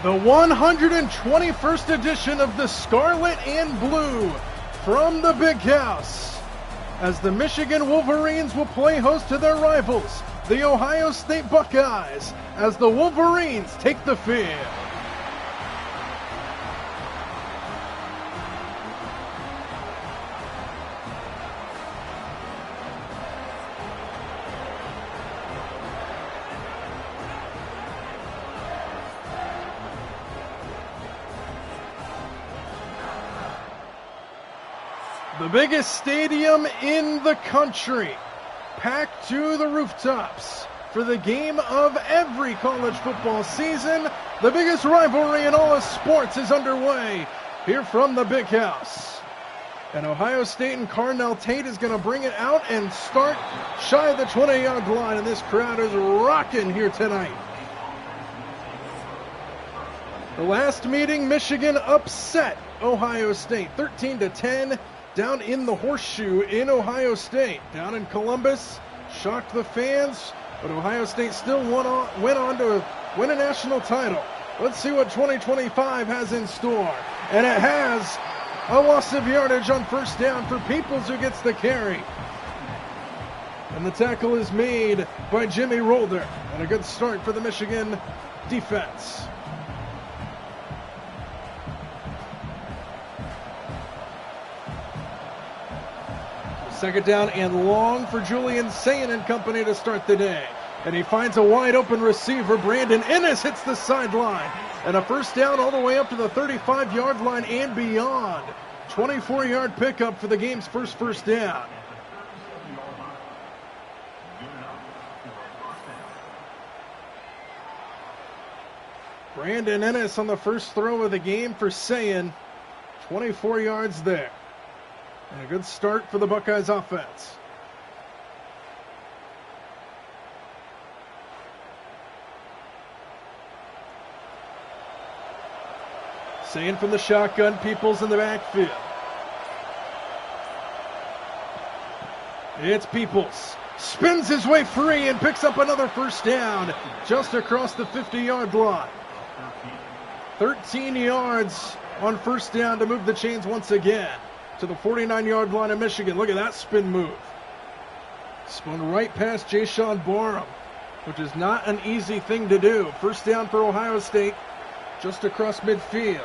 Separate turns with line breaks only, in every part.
The 121st edition of the Scarlet and Blue from the Big House, as the Michigan Wolverines will play host to their rivals, the Ohio State Buckeyes, as the Wolverines take the field. The biggest stadium in the country, packed to the rooftops for the game of every college football season. The biggest rivalry in all of sports is underway here from the Big House. And Ohio State and Carnell Tate is going to bring it out and start shy of the 20-yard line, and this crowd is rocking here tonight. The last meeting, Michigan upset Ohio State 13-10. Down in the Horseshoe in Ohio State. Down in Columbus, shocked the fans, but Ohio State still went on to win a national title. Let's see what 2025 has in store. And it has a loss of yardage on first down for Peoples, who gets the carry. And the tackle is made by Jimmy Rolder. And a good start for the Michigan defense. Second down and long for Julian Sayin and company to start the day. And he finds a wide open receiver. Brandon Ennis hits the sideline. And a first down all the way up to the 35-yard line and beyond. 24-yard pickup for the game's first down. Brandon Ennis on the first throw of the game for Sayin. 24 yards there. And a good start for the Buckeyes offense. Sayin from the shotgun, Peoples in the backfield. It's Peoples. Spins his way free and picks up another first down just across the 50-yard line. 13 yards on first down to move the chains once again to the 49-yard line of Michigan. Look at that spin move. Spun right past Jayshon Barham, which is not an easy thing to do. First down for Ohio State, just across midfield.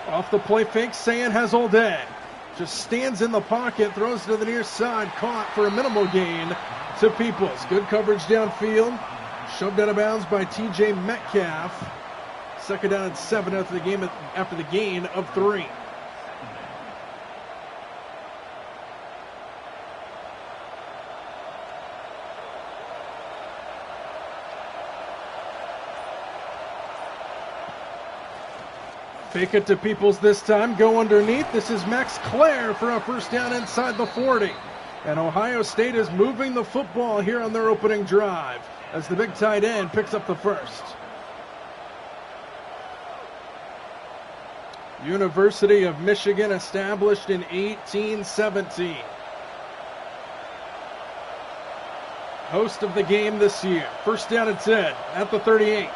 Off the play fake, Sayin has all day. Just stands in the pocket, throws to the near side, caught for a minimal gain to Peoples. Good coverage downfield, shoved out of bounds by TJ Metcalf. Second down and 7 after the gain of 3. Fake it to Peoples this time, go underneath. This is Max Clare for a first down inside the 40. And Ohio State is moving the football here on their opening drive as the big tight end picks up the first. University of Michigan, established in 1817. Host of the game this year. First down and 10 at the 38.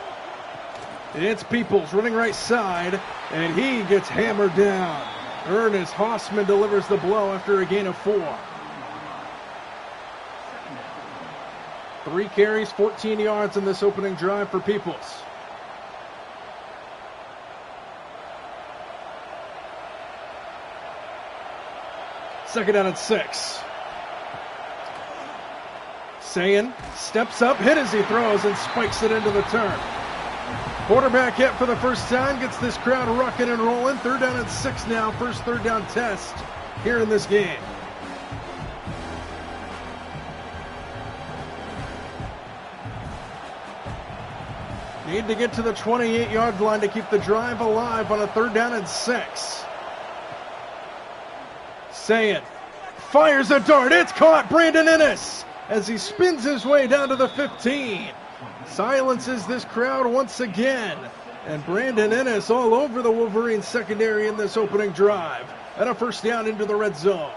It's Peoples running right side, and he gets hammered down. Ernest Hausman delivers the blow after a gain of 4. 3 carries, 14 yards in this opening drive for Peoples. Second down and 6. Sayin steps up, hit as he throws, and spikes it into the turn. Quarterback hit for the first time, gets this crowd rocking and rolling. Third down and 6 now, first third down test here in this game. Need to get to the 28-yard line to keep the drive alive on a third down and 6. Sayin fires a dart. It's caught. Brandon Ennis as he spins his way down to the 15. Silences this crowd once again. And Brandon Ennis all over the Wolverines secondary in this opening drive. And a first down into the red zone.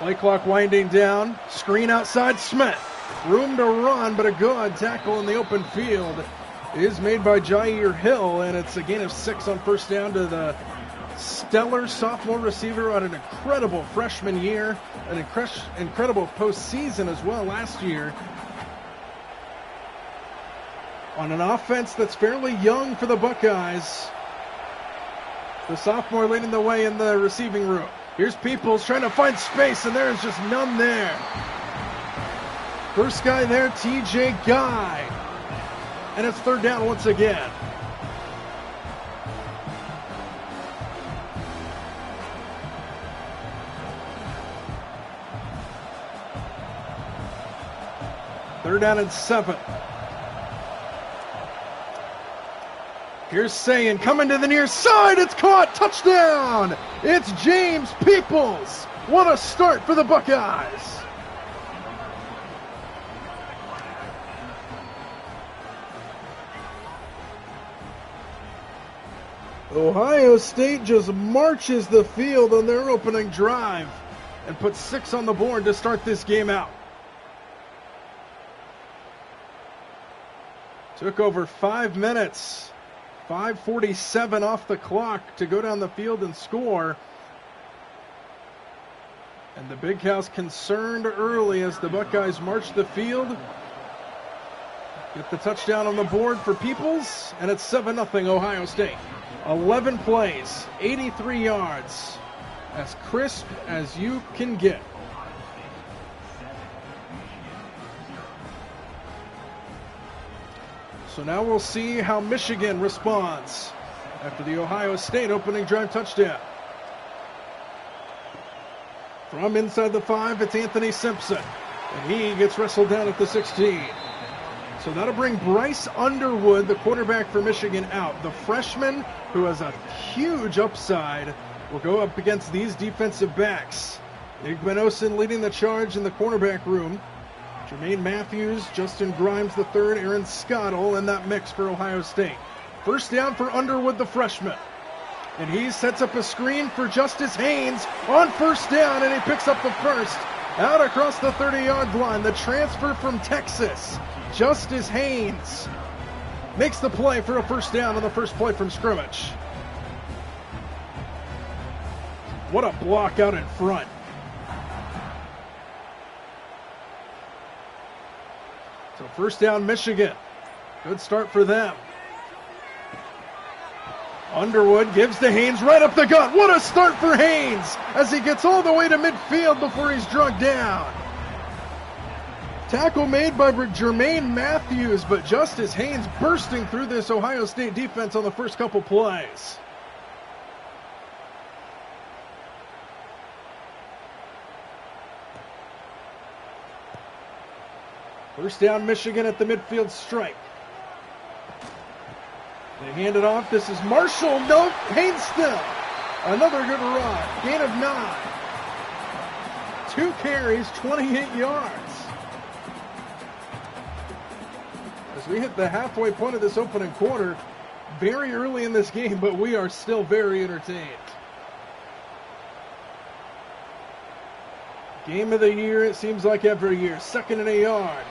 Play clock winding down. Screen outside Smith. Room to run, but a good tackle in the open field is made by Jair Hill, and it's a gain of 6 on first down to the stellar sophomore receiver on an incredible freshman year, an incredible postseason as well last year. On an offense that's fairly young for the Buckeyes. The sophomore leading the way in the receiving room. Here's Peoples trying to find space, and there's just none there. First guy there, TJ Guy. And it's third down once again. Third down and 7. Here's Sayin coming to the near side. It's caught. Touchdown. It's James Peoples. What a start for the Buckeyes. Ohio State just marches the field on their opening drive and puts 6 on the board to start this game out. Took over 5 minutes, 5:47 off the clock to go down the field and score. And the Big House concerned early as the Buckeyes march the field. Get the touchdown on the board for Peoples, and it's 7-0 Ohio State. 11 plays, 83 yards, as crisp as you can get. So now we'll see how Michigan responds after the Ohio State opening drive touchdown. From inside the 5, it's Anthony Simpson, and he gets wrestled down at the 16. So that'll bring Bryce Underwood, the quarterback for Michigan, out. The freshman, who has a huge upside, will go up against these defensive backs. Nick Benosin leading the charge in the cornerback room. Jermaine Matthews, Justin Grimes III, Aaron Scottle in that mix for Ohio State. First down for Underwood, the freshman. And he sets up a screen for Justice Haynes on first down, and he picks up the first out across the 30-yard line. The transfer from Texas, Justice Haynes, makes the play for a first down on the first play from scrimmage. What a block out in front. So first down, Michigan. Good start for them. Underwood gives to Haynes right up the gut. What a start for Haynes as he gets all the way to midfield before he's drugged down. Tackle made by Jermaine Matthews, but Justice Haynes bursting through this Ohio State defense on the first couple plays. First down, Michigan at the midfield stripe. They hand it off. This is Marshall. No, Haynes still. Another good run. Gain of 9. 2 carries, 28 yards. As we hit the halfway point of this opening quarter, very early in this game, but we are still very entertained. Game of the year, it seems like every year. 2nd and a yard.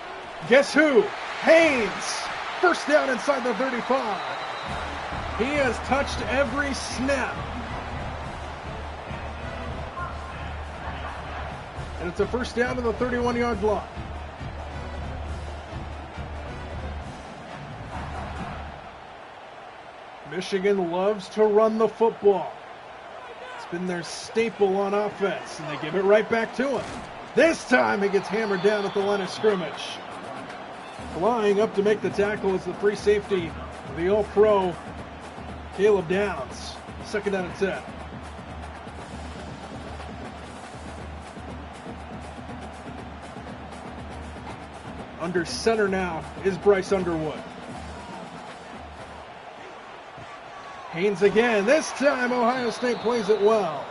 Guess who? Haynes. First down inside the 35. He has touched every snap. And it's a first down to the 31-yard line. Michigan loves to run the football. It's been their staple on offense, and they give it right back to him. This time he gets hammered down at the line of scrimmage. Flying up to make the tackle is the free safety, the All-Pro, Caleb Downs. 2nd down and 10. Under center now is Bryce Underwood. Haynes again. This time Ohio State plays it well.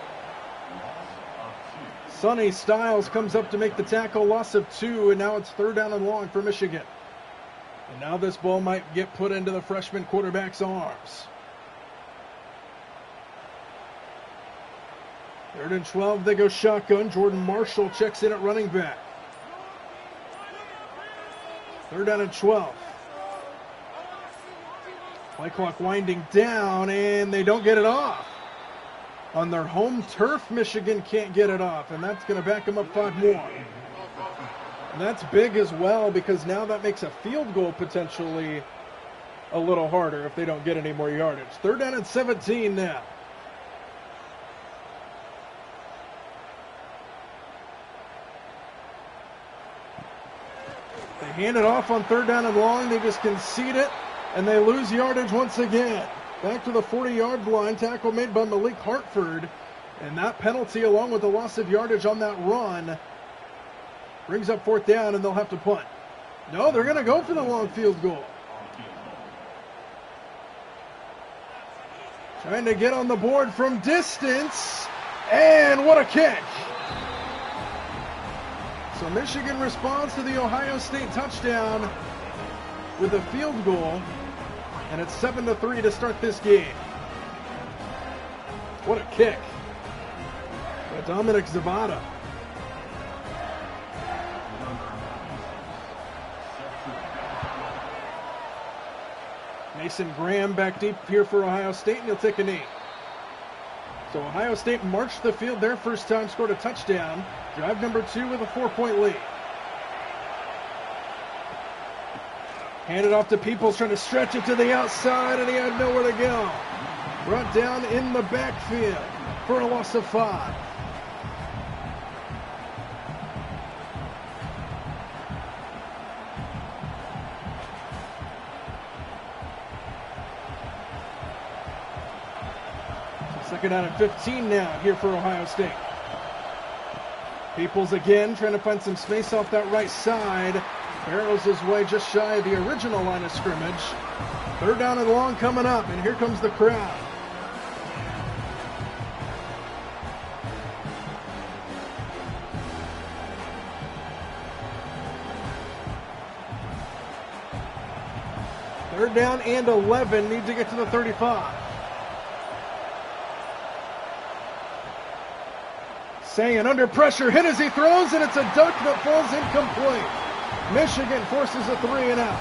Sonny Styles comes up to make the tackle. Loss of 2, and now it's 3rd down and long for Michigan. And now this ball might get put into the freshman quarterback's arms. 3rd and 12, they go shotgun. Jordan Marshall checks in at running back. 3rd down and 12. Play clock winding down, and they don't get it off. On their home turf, Michigan can't get it off, and that's going to back them up 5 more. And that's big as well, because now that makes a field goal potentially a little harder if they don't get any more yardage. 3rd down and 17 now. They hand it off on 3rd down and long. They just concede it, and they lose yardage once again. Back to the 40-yard line. Tackle made by Malik Hartford. And that penalty, along with the loss of yardage on that run, brings up 4th down, and they'll have to punt. No, they're going to go for the long field goal. Trying to get on the board from distance. And what a kick. So Michigan responds to the Ohio State touchdown with a field goal. And it's 7-3 to start this game. What a kick by Dominic Zabata. Mason Graham back deep here for Ohio State, and he'll take a knee. So Ohio State marched the field their first time, scored a touchdown. Drive number 2 with a 4-point lead. Handed off to Peoples, trying to stretch it to the outside, and he had nowhere to go. Brought down in the backfield for a loss of 5. Second down and 15 now here for Ohio State. Peoples again trying to find some space off that right side. Barrels his way just shy of the original line of scrimmage. 3rd down and long coming up, and here comes the crowd. Third down and 11, need to get to the 35. Sayan under pressure, hit as he throws, and it's a duck that falls incomplete. Michigan forces a 3 and out.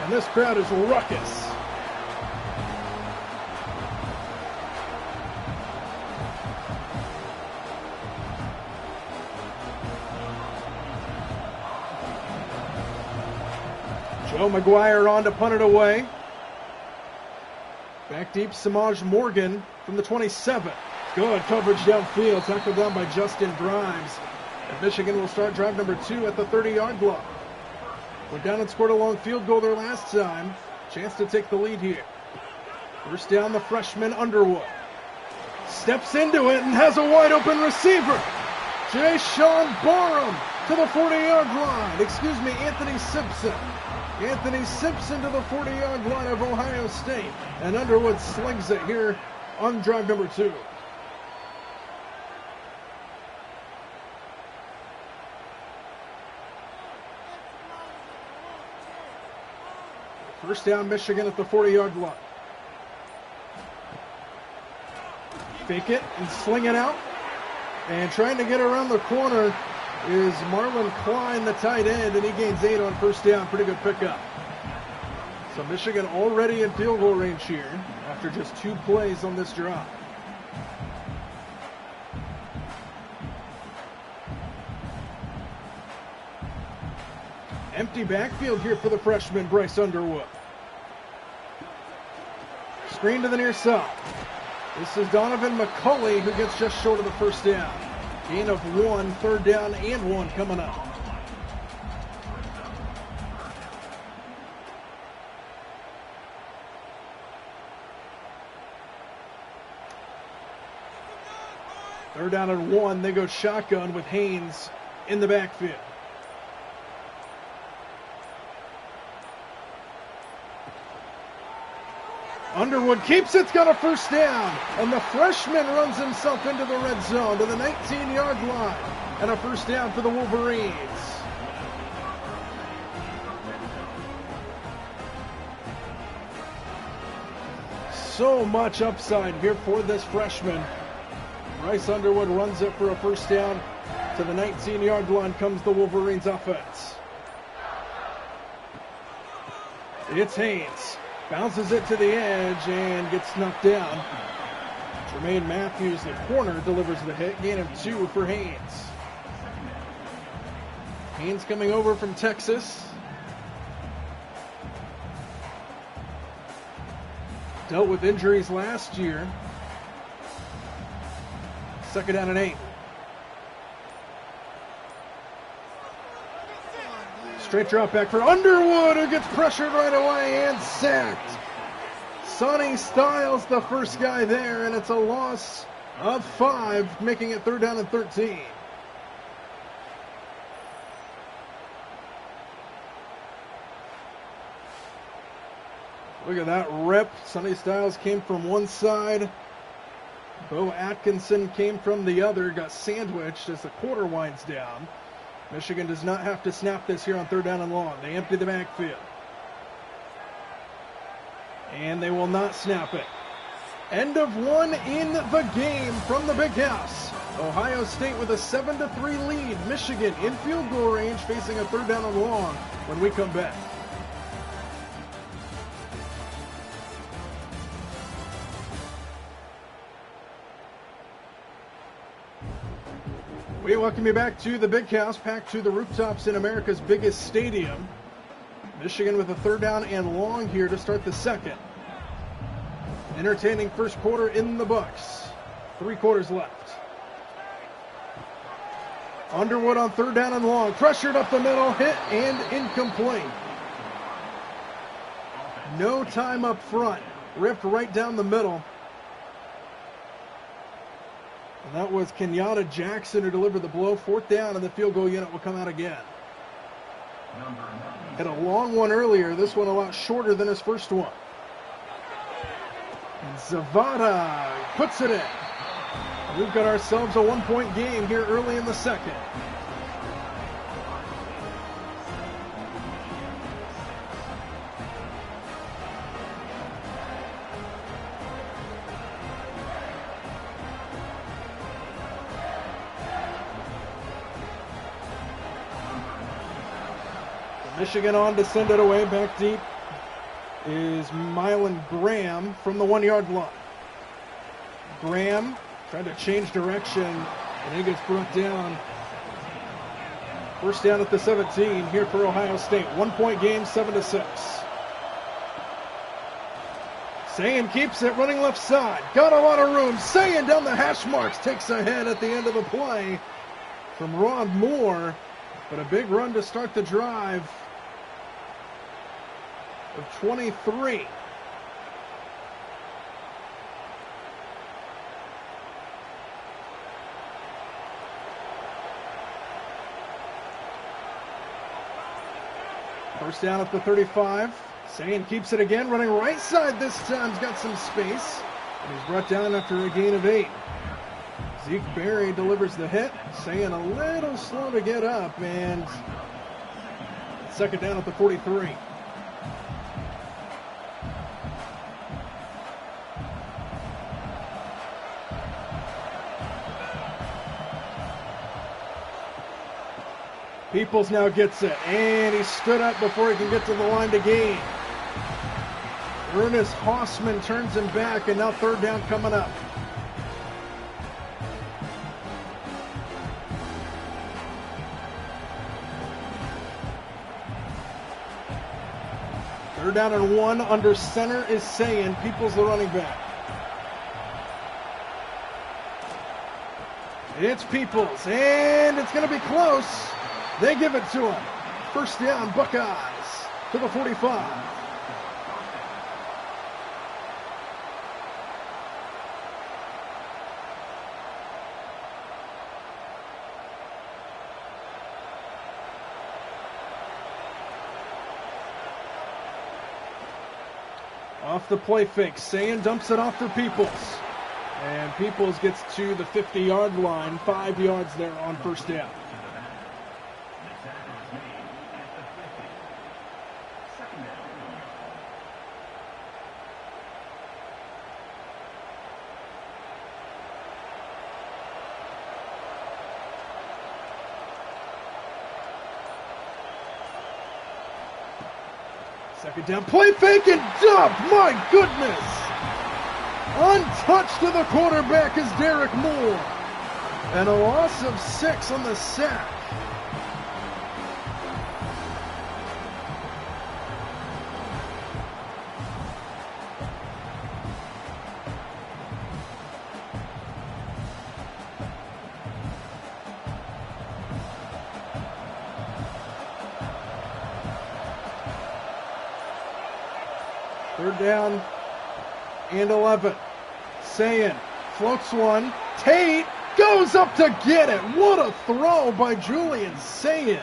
And this crowd is ruckus. Joe McGuire on to punt it away. Back deep, Samaj Morgan from the 27. Good coverage downfield, tackled down by Justin Grimes. And Michigan will start drive number 2 at the 30-yard line. Went down and scored a long field goal there last time. Chance to take the lead here. First down, the freshman Underwood. Steps into it and has a wide open receiver. Jay-Sean Barham to the 40-yard line. Anthony Simpson. Anthony Simpson to the 40-yard line of Ohio State. And Underwood slings it here on drive number 2. First down, Michigan at the 40-yard line. Fake it and sling it out. And trying to get around the corner is Marlon Klein, the tight end, and he gains 8 on first down. Pretty good pickup. So Michigan already in field goal range here after just 2 plays on this drive. Empty backfield here for the freshman, Bryce Underwood. Screen to the near side. This is Donovan McCulley who gets just short of the first down. Gain of 1, 3rd down and 1 coming up. Third down and 1, they go shotgun with Haynes in the backfield. Underwood keeps it, got a first down, and the freshman runs himself into the red zone to the 19-yard line, and a first down for the Wolverines. So much upside here for this freshman. Bryce Underwood runs it for a first down. To the 19-yard line comes the Wolverines offense. It's Haynes. Bounces it to the edge and gets knocked down. Jermaine Matthews, the corner, delivers the hit. Gain of 2 for Haynes. Haynes coming over from Texas. Dealt with injuries last year. Second down and 8. Straight drop back for Underwood, who gets pressured right away and sacked. Sonny Styles, the first guy there, and it's a loss of 5, making it third down and 13. Look at that rip. Sonny Styles came from one side. Bo Atkinson came from the other, got sandwiched as the quarter winds down. Michigan does not have to snap this here on third down and long. They empty the backfield. And they will not snap it. End of 1 in the game from the Big House. Ohio State with a 7-3 lead. Michigan in field goal range facing a third down and long when we come back. We welcome you back to the Big House, packed to the rooftops in America's biggest stadium. Michigan with a third down and long here to start the second. Entertaining first quarter in the books. 3 quarters left. Underwood on third down and long. Pressured up the middle, hit and incomplete. No time up front. Ripped right down the middle. And that was Kenyatta Jackson who delivered the blow. Fourth down, and the field goal unit will come out again. Had a long one earlier. This one a lot shorter than his first one. And Zavada puts it in. We've got ourselves a 1-point game here early in the second. Michigan on to send it away. Back deep is Mylan Graham from the 1-yard line. Graham tried to change direction, and he gets brought down. First down at the 17 here for Ohio State. 1-point game, 7-6. Sayin keeps it running left side. Got a lot of room. Sayin down the hash marks. Takes a hit at the end of the play from Rod Moore. But a big run to start the drive of 23. First down at the 35. Sayin keeps it again, running right side this time. He's got some space. And he's brought down after a gain of 8. Zeke Berry delivers the hit. Sayin a little slow to get up, and second down at the 43. Peoples now gets it, and he stood up before he can get to the line to gain. Ernest Hausman turns him back, and now third down coming up. Third down and 1. Under center is Sayin. Peoples the running back. It's Peoples, and it's going to be close. They give it to him. First down, Buckeyes to the 45. Off the play fake, Sayin dumps it off for Peoples. And Peoples gets to the 50-yard line, 5 yards there on first down. Second down, play fake and dumped. My goodness. Untouched to the quarterback is Derek Moore. And a loss of 6 on the sack. Third down and 11. Sayin floats one. Tate goes up to get it. What a throw by Julian Sayin.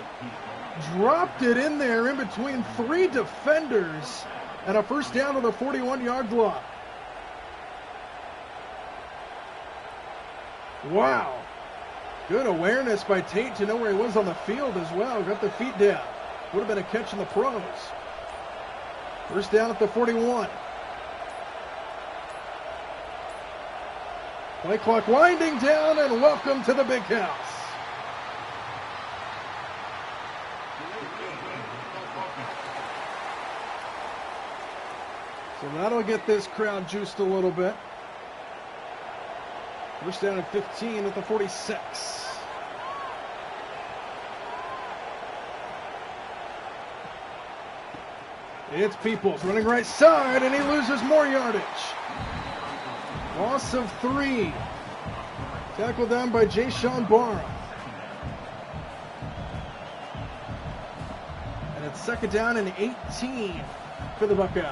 Dropped it in there in between 3 defenders. And a first down to the 41-yard line. Wow. Good awareness by Tate to know where he was on the field as well. Got the feet down. Would have been a catch in the pros. First down at the 41. Play clock winding down, and welcome to the big house. So that'll get this crowd juiced a little bit. First down at 15 at the 46. It's Peoples running right side, and he loses more yardage. Loss of 3. Tackled down by Jayshon Barham. And it's second down and 18 for the Buckeyes.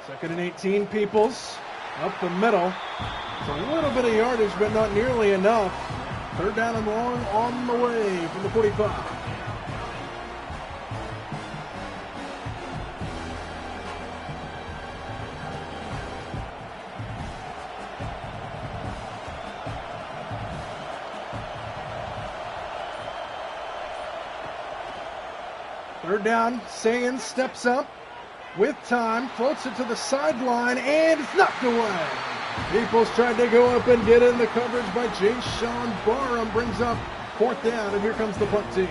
Second and 18, Peoples up the middle. It's a little bit of yardage, but not nearly enough. Third down and long on the way from the 45. Third down, Sayin steps up with time, floats it to the sideline, and it's knocked away. Peoples tried to go up and get in the coverage by Jayshon Barham. Brings up fourth down, and here comes the punt team.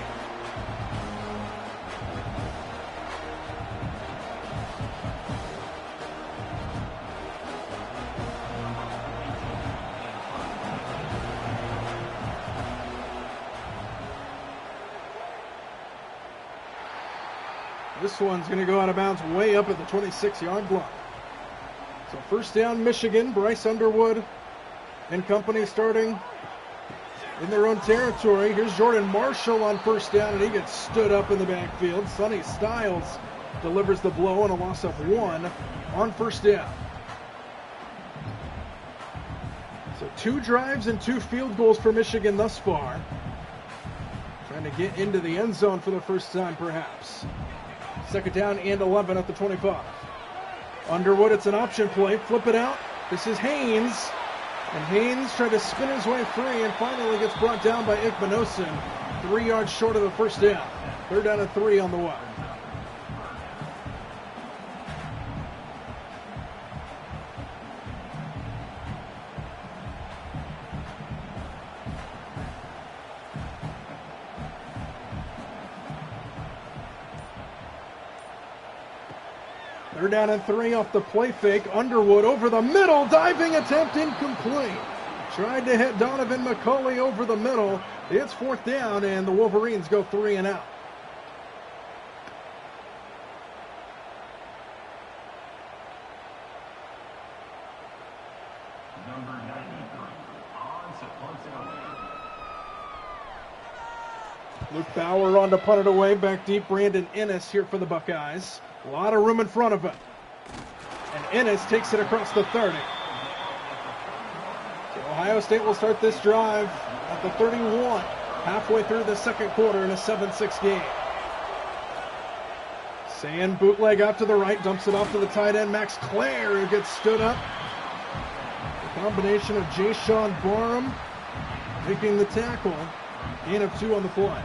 This one's going to go out of bounds way up at the 26-yard line. So first down, Michigan. Bryce Underwood and company starting in their own territory. Here's Jordan Marshall on first down, and he gets stood up in the backfield. Sonny Styles delivers the blow and a loss of 1 on first down. So 2 drives and 2 field goals for Michigan thus far. Trying to get into the end zone for the first time, perhaps. Second down and 11 at the 25. Underwood, it's an option play. Flip it out. This is Haynes. And Haynes tried to spin his way free and finally gets brought down by Ikmanosin. 3 yards short of the first down. Third down and 3 on the way. Third down and 3 off the play fake. Underwood over the middle. Diving attempt incomplete. Tried to hit Donovan McCulley over the middle. It's fourth down, and the Wolverines go 3 and out.
Number 93 on to punt it away.
Luke Bauer on to punt it away. Back deep, Brandon Ennis here for the Buckeyes. A lot of room in front of him. And Ennis takes it across the 30. So Ohio State will start this drive at the 31, halfway through the second quarter in a 7-6 game. Sayin bootleg out to the right, dumps it off to the tight end, Max Clare, who gets stood up. The combination of Jayshon Barham making the tackle. Gain of 2 on the play.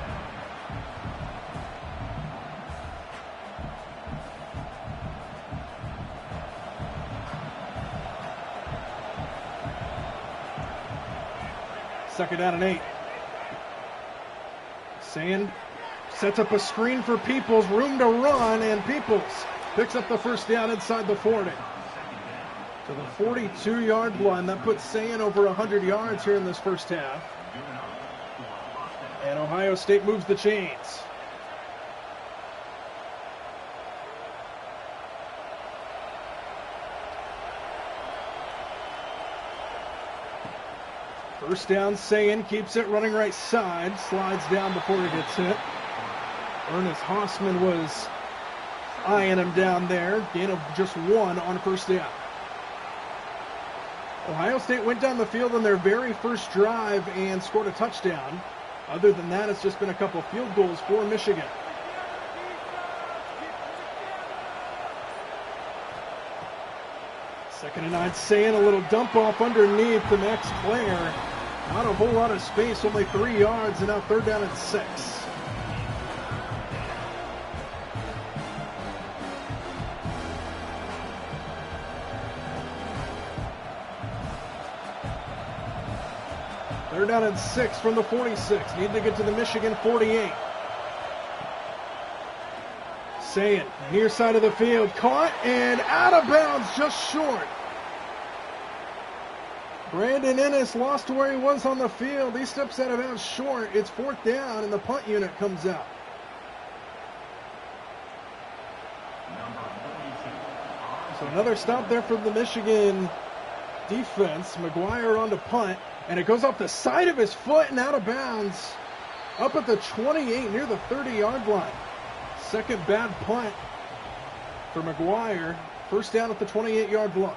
Second down and 8. Sayin sets up a screen for Peoples, room to run, and Peoples picks up the first down inside the 40. To the 42-yard line. That puts Sayin over 100 yards here in this first half. And Ohio State moves the chains. First down, Sayin keeps it running right side, slides down before he gets hit. Ernest Hausman was eyeing him down there. Gain of just 1 on first down. Ohio State went down the field on their very first drive and scored a touchdown. Other than that, it's just been a couple field goals for Michigan. Second and 9, Sayin a little dump off underneath to Max Clare. Not a whole lot of space, only 3 yards, and now third down and 6. Third down and 6 from the 46. Need to get to the Michigan 48. Sayin, near side of the field, caught and out of bounds, just short. Brandon Ennis lost where he was on the field. He steps out of bounds short. It's fourth down, and the punt unit comes out. So another stop there from the Michigan defense. McGuire on to punt, and it goes off the side of his foot and out of bounds. Up at the 28, near the 30-yard line. Second bad punt for McGuire. First down at the 28-yard line.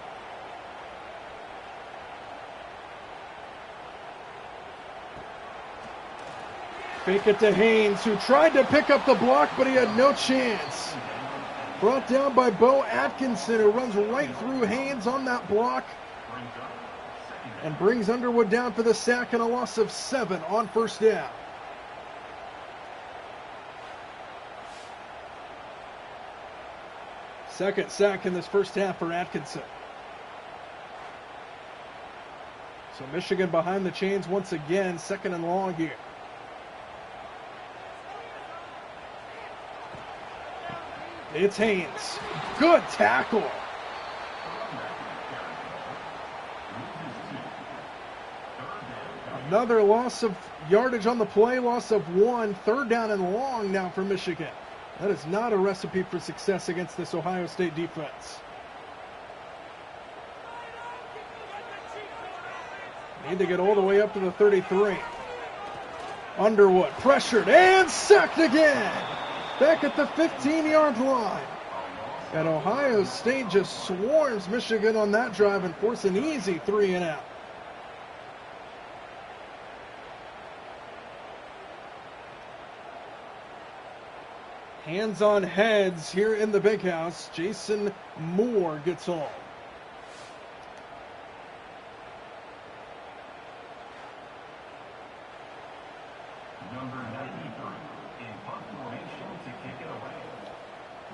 Fake it to Haynes, who tried to pick up the block, but he had no chance. Brought down by Bo Atkinson, who runs right through Haynes on that block and brings Underwood down for the sack and a loss of 7 on first down. Second sack in this first half for Atkinson. So Michigan behind the chains once again, second and long here. It's Haynes. Good tackle. Another loss of yardage on the play, loss of 1. Third down and long now for Michigan. That is not a recipe for success against this Ohio State defense. Need to get all the way up to the 33. Underwood pressured and sacked again. Back at the 15-yard line. And Ohio State just swarms Michigan on that drive and force an easy 3 and out. Hands on heads here in the big house. Jason Moore gets home.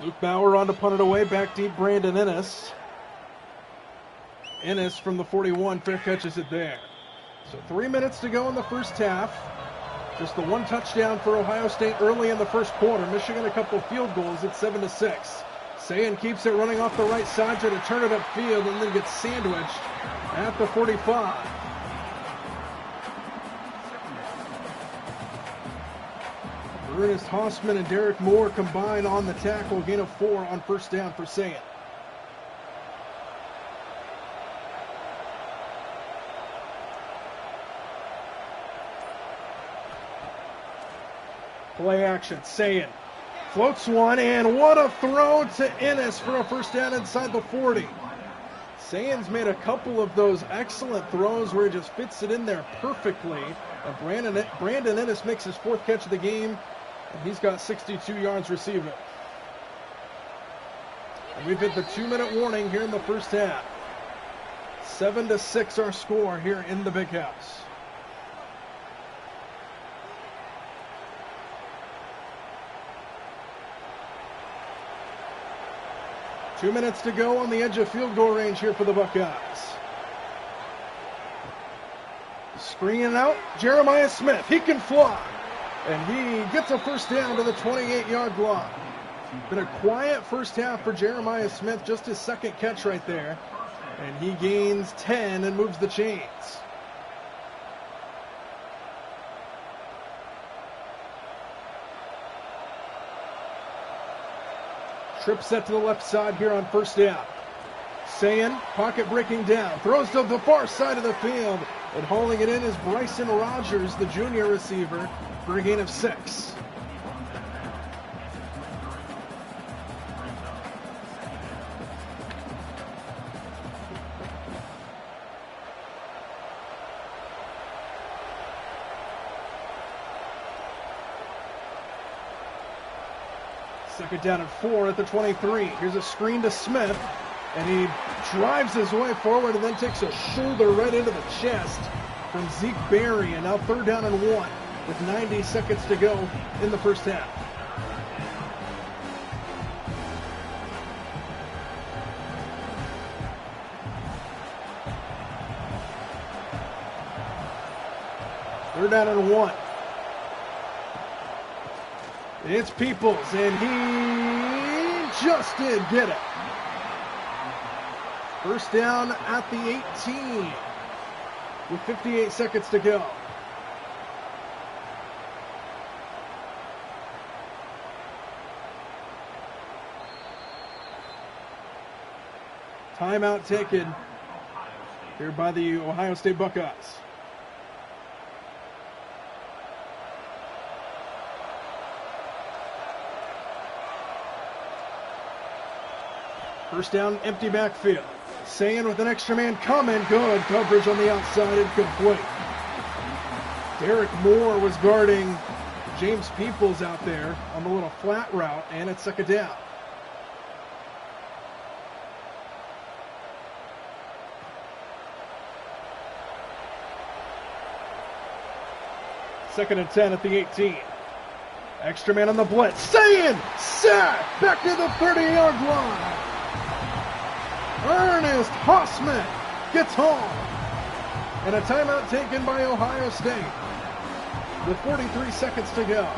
Luke Bauer on to punt it away. Back deep, Brandon Ennis. Ennis from the 41, fair catches it there. So 3 minutes to go in the first half. Just the 1 touchdown for Ohio State early in the first quarter. Michigan a couple field goals at 7-6. Sayin keeps it running off the right side, trying to turn it upfield, and then gets sandwiched at the 45. Ernest Hausman and Derek Moore combine on the tackle. Gain of 4 on first down for Sayin. Play action. Sayin floats one, and what a throw to Ennis for a first down inside the 40. Sayin's made a couple of those excellent throws where he just fits it in there perfectly. And Brandon Ennis makes his 4th catch of the game, and he's got 62 yards receiving. And we've hit the 2-minute warning here in the first half. 7-6 our score here in the big house. Two minutes to go on the edge of field goal range here for the Buckeyes. Screening out, Jeremiah Smith. He can fly. And he gets a first down to the 28-yard line. Been a quiet first half for Jeremiah Smith, just his second catch right there. And he gains 10 and moves the chains. Trip set to the left side here on first down. Sayin, pocket breaking down, throws to the far side of the field, and hauling it in is Bryson Rogers, the junior receiver, for a gain of 6. Second down and 4 at the 23. Here's a screen to Smith, and he drives his way forward and then takes a shoulder right into the chest from Zeke Berry. And now third down and 1 with 90 seconds to go in the first half. Third down and 1. It's Peoples, and he just did get it. First down at the 18 with 58 seconds to go. Timeout taken here by the Ohio State Buckeyes. First down, empty backfield. Sayin with an extra man coming. Good coverage on the outside, incomplete. Derek Moore was guarding James Peoples out there on the little flat route, and it's second down. Second and 10 at the 18. Extra man on the blitz. Sayin, sack, back to the 30-yard line. Ernest Hossman gets home. And a timeout taken by Ohio State with 43 seconds to go.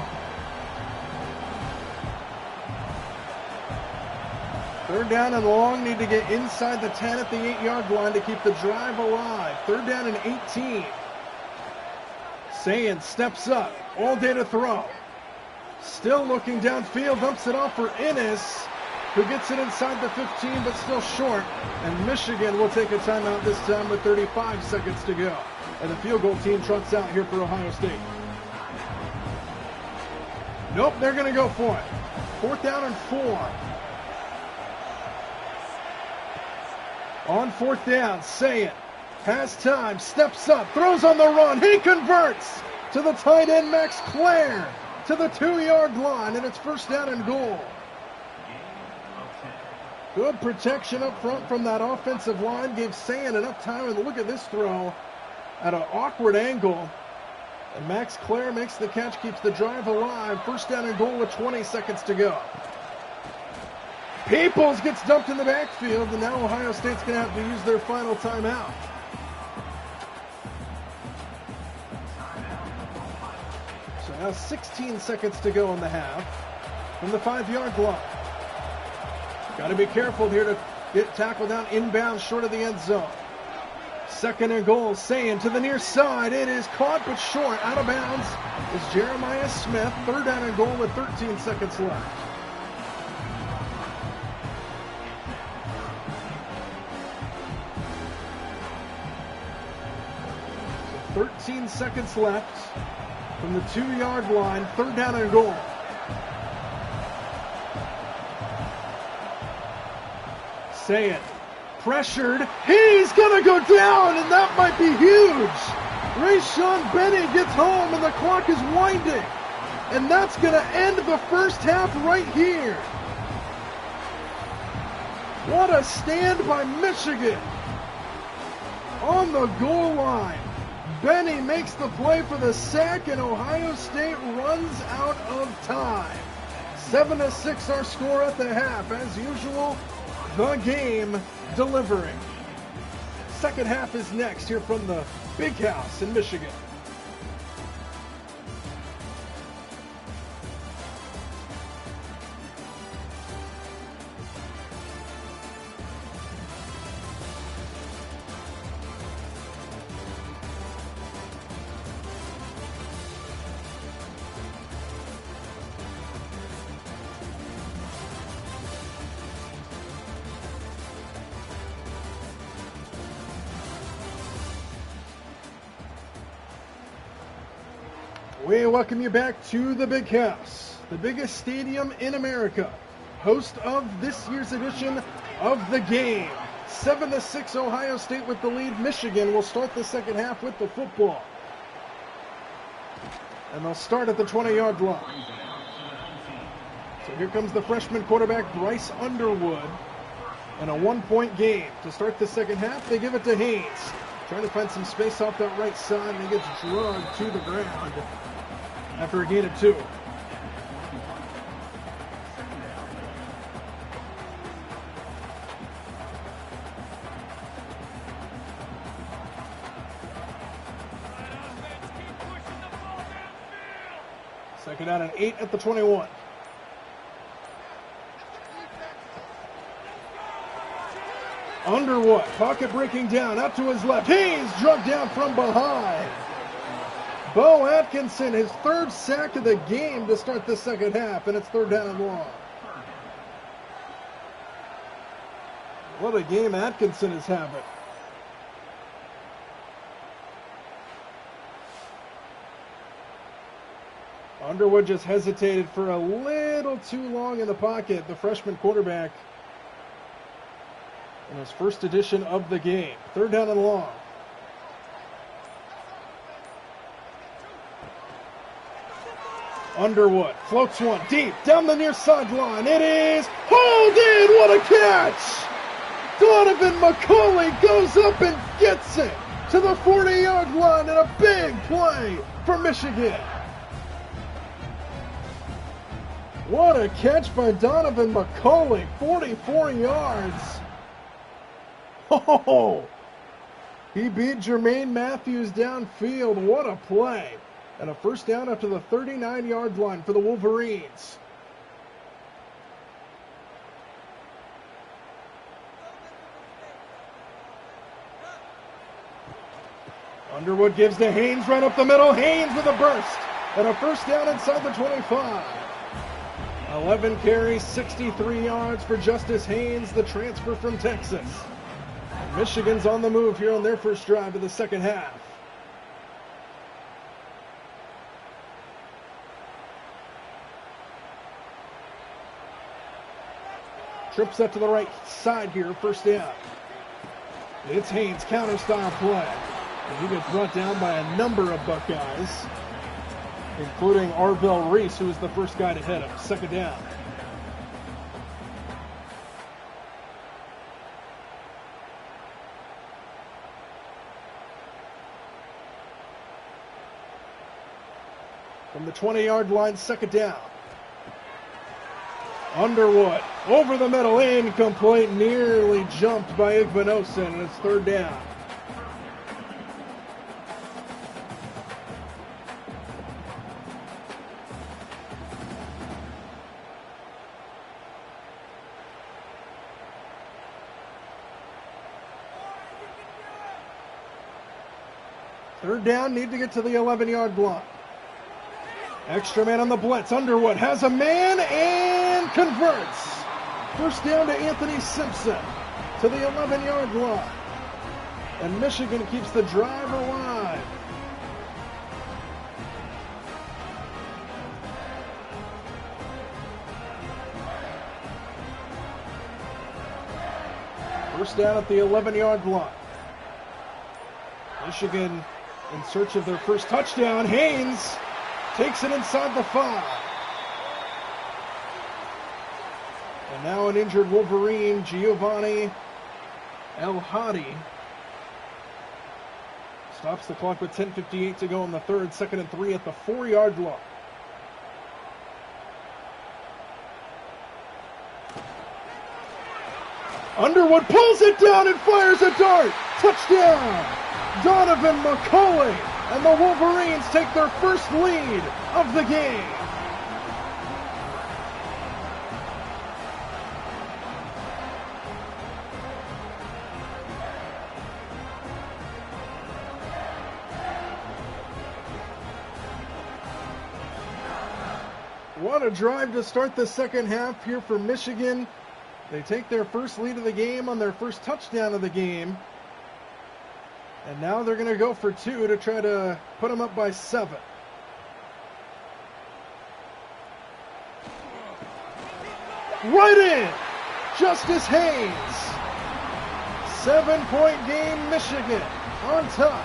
Third down and long, need to get inside the 10 at the 8-yard line to keep the drive alive. Third down and 18. Sayin steps up, all day to throw. Still looking downfield, dumps it off for Ennis, who gets it inside the 15, but still short. And Michigan will take a timeout this time with 35 seconds to go. And the field goal team trots out here for Ohio State. Nope, they're going to go for it. Fourth down and 4. On fourth down, Sayin has time, steps up, throws on the run. He converts to the tight end, Max Clare, to the 2-yard line, and it's first down and goal. Good protection up front from that offensive line. Gave Sayin enough time, and look at this throw at an awkward angle. And Max Clare makes the catch, keeps the drive alive. First down and goal with 20 seconds to go. Peoples gets dumped in the backfield, and now Ohio State's going to have to use their final timeout. So now 16 seconds to go in the half from the 5-yard line. Got to be careful here to get tackled down inbound short of the end zone. Second and goal, Sayin to the near side. It is caught but short. Out of bounds is Jeremiah Smith. Third down and goal with 13 seconds left. So 13 seconds left from the 2-yard line. Third down and goal. Sayin pressured. He's going to go down, and that might be huge. Rayshawn Benny gets home, and the clock is winding. And that's going to end the first half right here. What a stand by Michigan. On the goal line, Benny makes the play for the sack, and Ohio State runs out of time. 7-6 our score at the half. As usual, the game delivering. Second half is next here from the Big House in Michigan. We welcome you back to the Big House, the biggest stadium in America, host of this year's edition of the game. 7-6 Ohio State with the lead. Michigan will start the second half with the football. And they'll start at the 20-yard line. So here comes the freshman quarterback, Bryce Underwood, in a 1-point game. To start the second half, they give it to Haynes. Trying to find some space off that right side, and he gets drugged to the ground after a gain of 2. Second down and 8 at the 21. Underwood, pocket breaking down, out to his left. Haynes drugged down from behind. Bo Atkinson, his third sack of the game to start the second half, and it's third down and long. What a game Atkinson is having. Underwood just hesitated for a little too long in the pocket, the freshman quarterback, in his first edition of the game. Third down and long. Underwood floats one deep down the near sideline. It is holding. What a catch! Donovan McCauley goes up and gets it to the 40-yard line, and a big play for Michigan. What a catch by Donovan McCauley, 44 yards. Oh, he beat Jermaine Matthews downfield. What a play. And a first down up to the 39-yard line for the Wolverines. Underwood gives to Haynes right up the middle. Haynes with a burst. And a first down inside the 25. 11 carries, 63 yards for Justice Haynes, the transfer from Texas. Michigan's on the move here on their first drive of the second half. Trips up to the right side here, first down. It's Haynes, counter-style play. And he gets brought down by a number of Buckeyes, including Arvell Reese, who was the first guy to hit him. Second down. From the 20-yard line, second down. Underwood, over the middle, incomplete, nearly jumped by Igbinosun, and it's third down. Third down, need to get to the 11-yard line. Extra man on the blitz. Underwood has a man and converts. First down to Anthony Simpson to the 11-yard line. And Michigan keeps the drive alive. First down at the 11-yard line. Michigan in search of their first touchdown. Haynes takes it inside the 5. And now an injured Wolverine, Giovanni El Hadi, stops the clock with 10:58 to go in the third. Second and 3 at the 4-yard line. Underwood pulls it down and fires a dart. Touchdown! Donovan McCulley, and the Wolverines take their first lead of the game. What a drive to start the second half here for Michigan. They take their first lead of the game on their first touchdown of the game. And now they're going to go for two to try to put them up by 7. Right in! Justice Haynes. 7-point game, Michigan on top.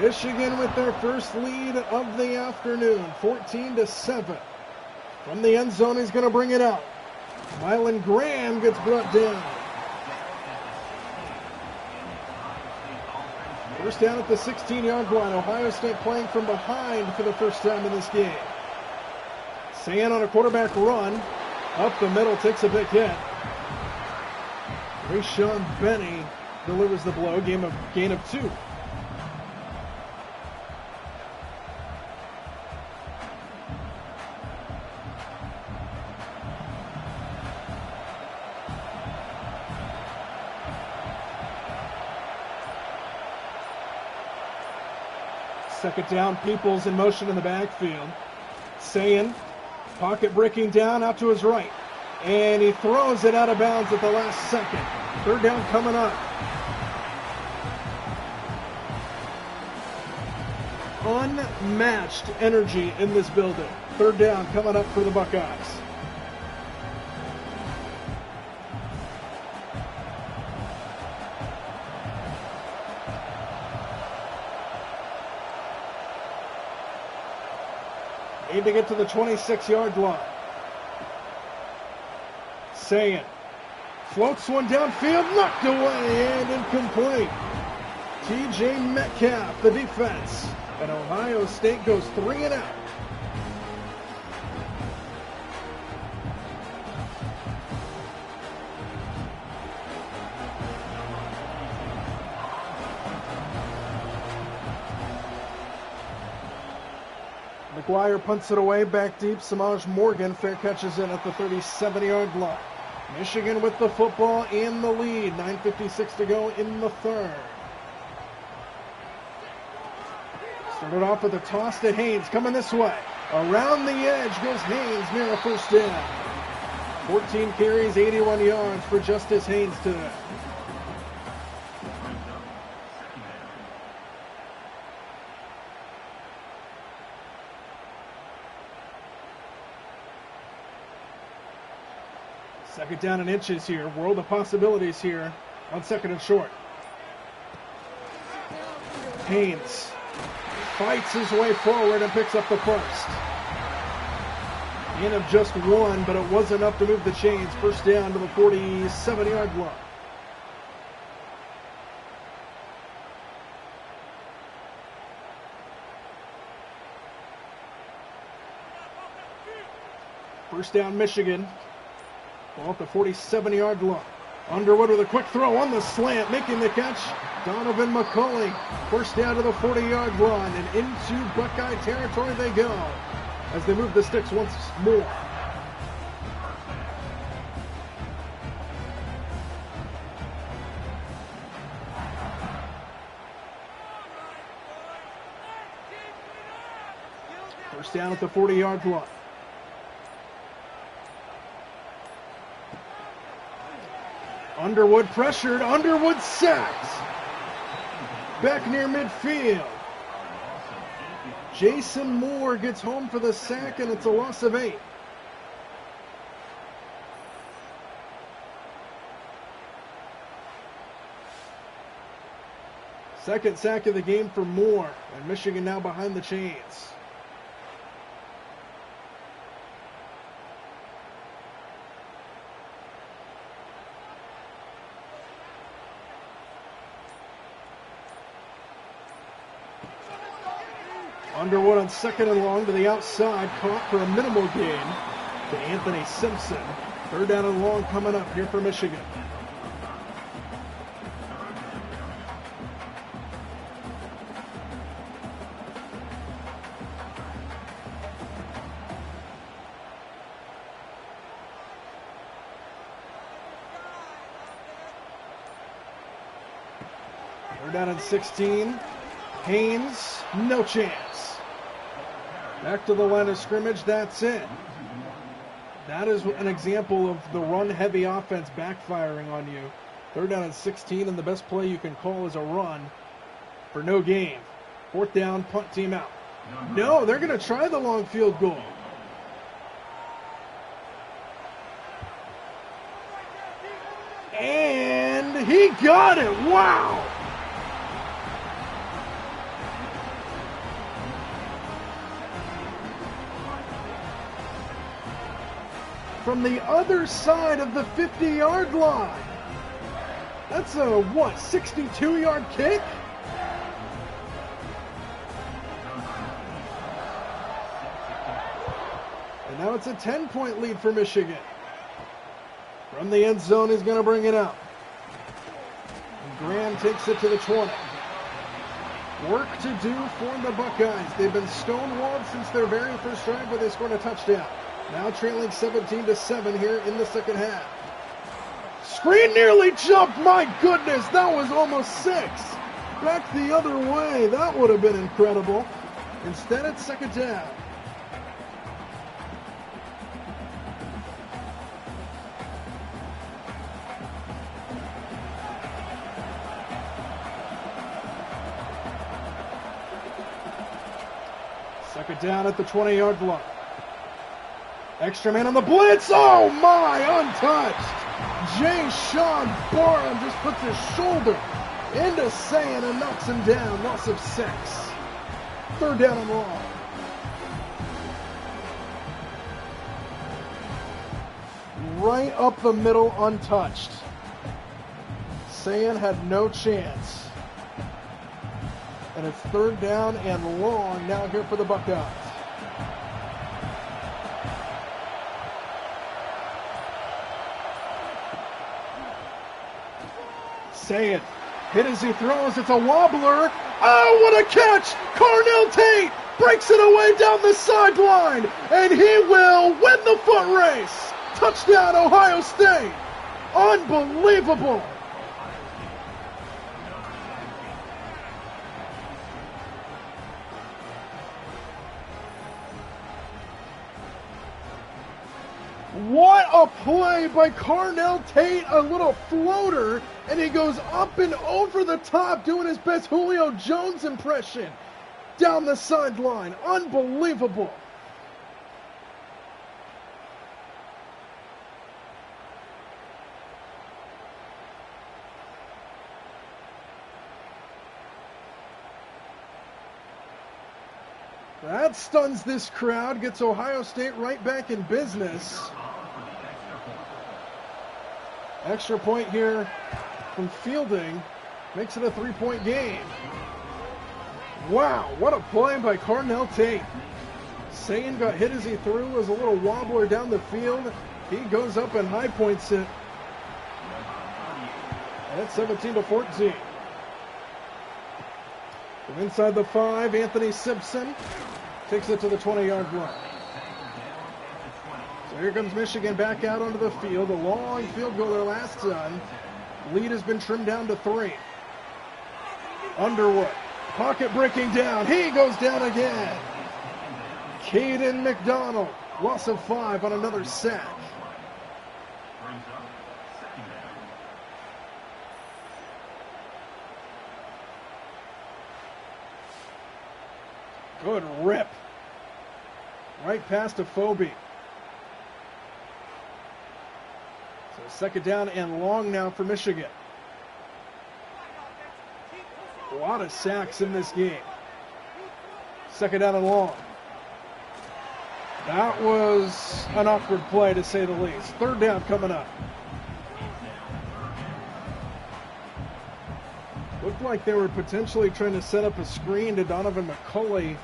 Michigan with their first lead of the afternoon, 14-7. From the end zone, he's going to bring it out. Mylan Graham gets brought down. First down at the 16-yard line. Ohio State playing from behind for the first time in this game. Sayin on a quarterback run. Up the middle, takes a big hit. Rayshawn Benny delivers the blow. Gain of 2. Second down, Peoples in motion in the backfield. Sayin, pocket breaking down out to his right. And he throws it out of bounds at the last second. Third down coming up. Unmatched energy in this building. Third down coming up for the Buckeyes. Need to get to the 26-yard line. Sayin floats one downfield, knocked away and incomplete. TJ Metcalf, the defense. And Ohio State goes 3 and out. McGuire punts it away back deep. Samaj Morgan fair catches it at the 37-yard line. Michigan with the football in the lead. 9:56 to go in the third. Started off with a toss to Haynes coming this way. Around the edge goes Haynes near a first down. 14 carries, 81 yards for Justice Haynes today. Second down and inches here. World of possibilities here on second and short. Haynes fights his way forward and picks up the first. Gain of just 1, but it was enough to move the chains. First down to the 47-yard line. First down, Michigan. Ball at the 47-yard line. Underwood with a quick throw on the slant, making the catch. Donovan McCulley. First down to the 40-yard line, and into Buckeye territory they go as they move the sticks once more. First down at the 40-yard line. Underwood pressured. Underwood sacked. Back near midfield. Jason Moore gets home for the sack, and it's a loss of 8. Second sack of the game for Moore, and Michigan now behind the chains. Underwood on second and long to the outside, caught for a minimal gain to Anthony Simpson. Third down and long coming up here for Michigan. Third down and 16. Haynes, no chance. Back to the line of scrimmage, that's it. That is an example of the run-heavy offense backfiring on you. Third down and 16, and the best play you can call is a run for no gain. Fourth down, punt team out. No, they're going to try the long field goal. And he got it. Wow. From the other side of the 50-yard line. That's a, 62-yard kick? And now it's a 10-point lead for Michigan. From the end zone, he's going to bring it out. And Graham takes it to the 20. Work to do for the Buckeyes. They've been stonewalled since their very first drive where they scored a touchdown. Now trailing 17-7 here in the second half. Screen nearly jumped. My goodness, that was almost 6. Back the other way. That would have been incredible. Instead, it's second down. Second down at the 20-yard line. Extra man on the blitz. Oh my, untouched. Jay Sean Barham just puts his shoulder into Sayin and knocks him down. Loss of 6. Third down and long. Right up the middle, untouched. Sayin had no chance. And it's third down and long now here for the Buckeyes. Sayin hit as he throws. It's a wobbler. Oh, what a catch! Carnell Tate breaks it away down the sideline, and he will win the foot race. Touchdown, Ohio State. Unbelievable. What a play by Carnell Tate, a little floater, and he goes up and over the top doing his best Julio Jones impression down the sideline. Unbelievable. That stuns this crowd, gets Ohio State right back in business. Extra point here from Fielding makes it a 3-point game. Wow, what a play by Carnell Tate. Sayin got hit as he threw, was a little wobbler down the field. He goes up and high points it. And it's 17-14. From inside the 5, Anthony Simpson takes it to the 20-yard line. So here comes Michigan back out onto the field. A long field goal their last time. Lead has been trimmed down to 3. Underwood, pocket breaking down. He goes down again. Caden McDonald, loss of 5 on another sack. Good rip. Right past Afobe. So second down and long now for Michigan. A lot of sacks in this game. Second down and long. That was an awkward play to say the least. Third down coming up. Looked like they were potentially trying to set up a screen to Donovan McCulley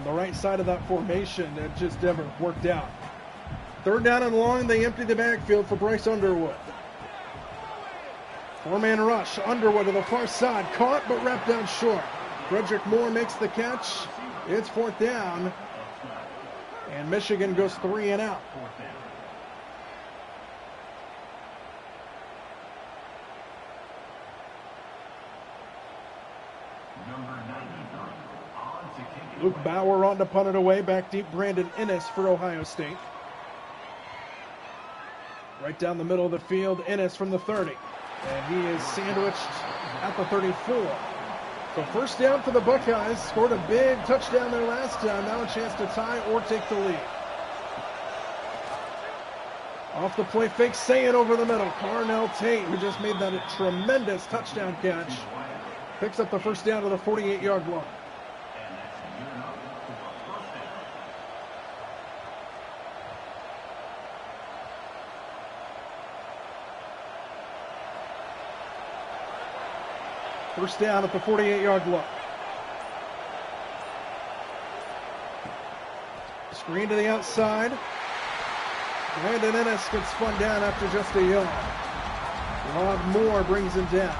on the right side of that formation. It just never worked out. Third down and long, they empty the backfield for Bryce Underwood. Four-man rush, Underwood to the far side, caught but wrapped down short. Frederick Moore makes the catch. It's fourth down, and Michigan goes 3 and out. Luke Bauer on to punt it away. Back deep, Brandon Innes for Ohio State. Right down the middle of the field, Innes from the 30. And he is sandwiched at the 34. So first down for the Buckeyes. Scored a big touchdown there last time. Now a chance to tie or take the lead. Off the play fake, Sayin over the middle. Carnell Tate, who just made that a tremendous touchdown catch, picks up the first down to the 48-yard line. First down at the 48-yard line. Screen to the outside. Brandon Innes gets spun down after just a yard. Rod Moore brings him down.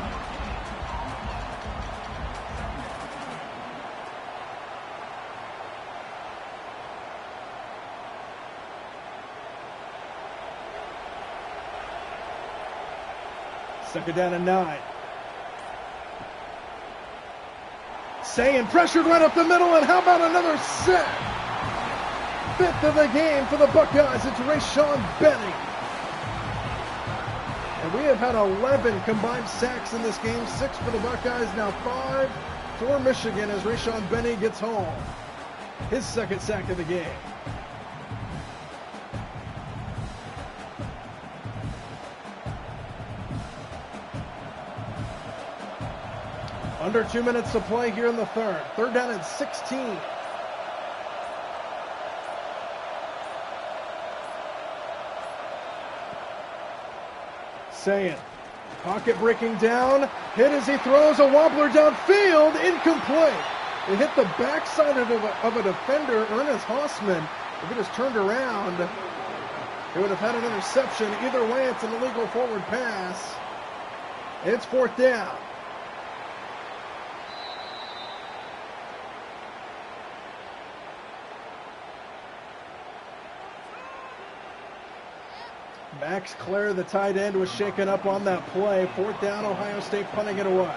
Second down and 9. Sayin pressured right up the middle, and how about another sack? Fifth of the game for the Buckeyes. It's Rayshawn Benny. And we have had 11 combined sacks in this game. 6 for the Buckeyes, now 5 for Michigan as Rayshawn Benny gets home. His second sack of the game. Under 2 minutes to play here in the third. Third down and 16. Sayin, pocket breaking down, hit as he throws a wobbler downfield, incomplete. It hit the backside of a defender, Ernest Hausman. If it just turned around, it would have had an interception. Either way, it's an illegal forward pass. It's fourth down. Max Clare, the tight end, was shaken up on that play. Fourth down, Ohio State punting it away.